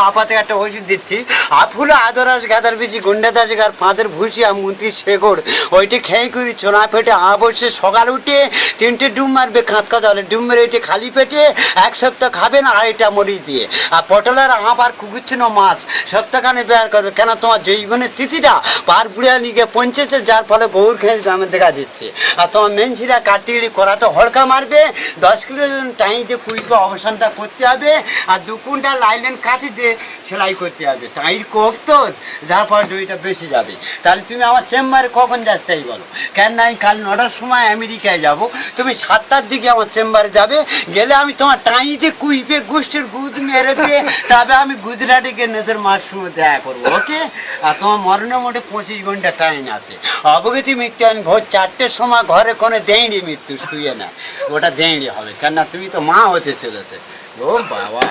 আপাতত একটা ওষুধ দিচ্ছি আফুলো আদরাস গাদার বেশি গন্ডা দাস আর পাঁচের ভুসি আর মন্ত্রী শেকড় ওইটি খেয়ে করি চোনা পেটে অবশ্যই সকাল উঠে 3টে ডুম মারবে কাঁচকা জলে ডুম মেরে ওইটি খালি পেটে 1 সপ্তাহ খাবেন আর এটা মরিচ দিয়ে আর পটলের আপ আর কুকুচ্ছিন্ন মাছ সপ্তাহখানে ব্যবহার করবে কেন তোমার জৈবনের তিথিটা পার বুড়িয়া নিকে পৌঁছেছে যার ফলে গৌর খেয়ে আমি দেখা দিচ্ছে আর তোমার মেনছিরা কাটিয়ে করা তো হড়কা মারবে 10 কিলো টাইতে কুইবে অবসানটা করতে হবে আর 2 কুইন্টাল লাইলেন কাঠি দিয়ে সেলাই করতে হবে টাইর কোপ তো যার ফলে দুইটা বেশি যাবে তাহলে তুমি আমার চেম্বারে কখন যাস তাই বলো কেন না কাল 9টার সময় আমেরিকায় যাব তুমি 7টার দিকে আমার চেম্বারে যাবে গেলে আমি তোমার টাইতে কুইপে গোষ্ঠীর গুদ মেরে দিয়ে তবে আমি গুজরাটে গিয়ে নেদের মার সঙ্গে দেখা করবো ওকে আর তোমার মরণের মোটে 25 ঘন্টা টাইম আছে অবগতি মৃত্যু আমি ভোর 4টের সময় ঘরে কোনো দেয়নি মৃত্যু শুয়ে না ওটা দেয়নি হবে কেননা তুমি তো মা হতে চলেছে ও বাবা